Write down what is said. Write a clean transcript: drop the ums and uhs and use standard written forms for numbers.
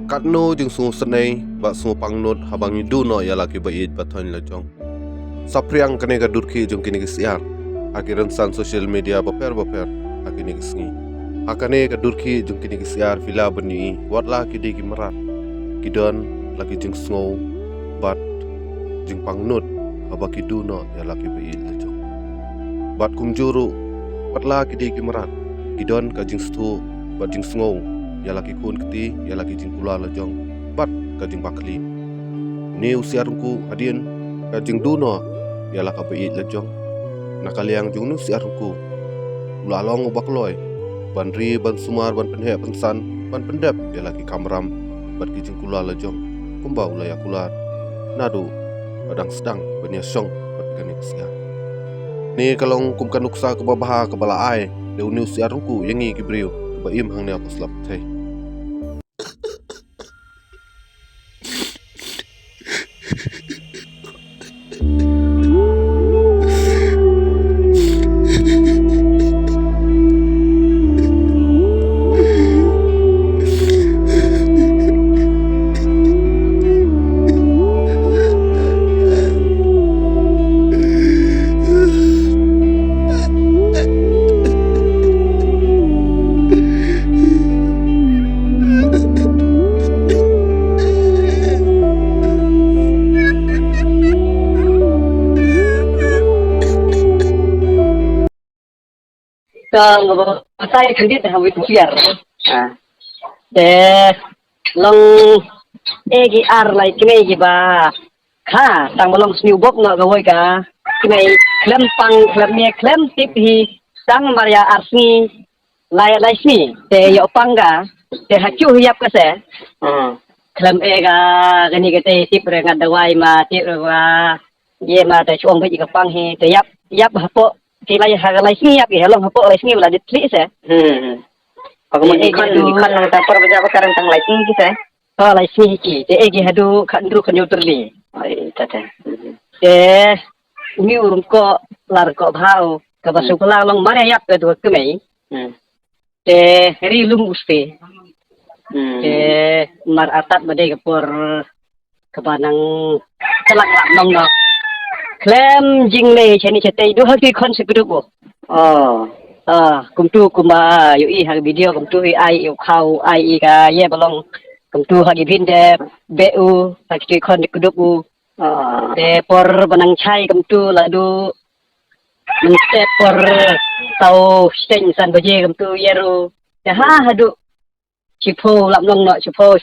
Katno jeng sungu senai bak sungu pangnut habang du no ya laki bait baton lajong. Sapriang kene ka durki jeng kini kisiar. Akiran san social media baper akini kisngi. Hakane ka durki jeng kini kisiar vila beni watla kidi kimerat. Kidon laki jeng sungu bat jeng pangnut habaki du no ya laki bait lajong. Bat kumjuru watla kidi kimerat. Kidon ka jeng stu bat jeng sungu ya laki kun keti ya laki jing kula lajong bat ka jing bakli ni usiarku adien ka jing duno ya laka beit lajong nakaliang jung nu usiarku ulalong bakloi banri ban sumar ban penhe pensan ban pendep ya laki kamram bat ki jing kula lajong kumba ulaya kular nadu badang sedang bania syong bat gani sia ni kalong kum kanuksa ke babaha ke bala ai de uni usiarku yangi kibriu ke baim hang ne aposlap thai. Saya kendit hawi tusiar. De long egi ar lai kini giba. Kha tang bolong sniu bok no gawai ka. Kini klem pang klem ne klem tip hi tang maria arsni lai lai sni. De yo pangga de hacu hiap ka se. Klem ega gani kete tip re ngadawai ma tip re wa ye ma te chuang biji ka pang hi te yap hapo kilai hagalai sini ya helong hapo lai sini bela ditli se. Aku mau ikan nang tapar baca apa karang tang lighting kita. Oh lai sini ki te egi hadu kandru kanyu terli. Ai tata. Te ni urung ko lar ko bhau ka basu kala long mare yap ke do kemei. Te ri lum uspe. Te mar atat bade ke por kebanang kelak nong no. Klem jing le chani chete do haki konsep do. Kumtu kuma yu i hag video kumtu ai yu khau ai ka ye balong kumtu hagi binde bu hagi kon kudupu de por banang chai kumtu ladu menste por tau steng san baje kumtu yeru de ha hadu chipo lam long no chipo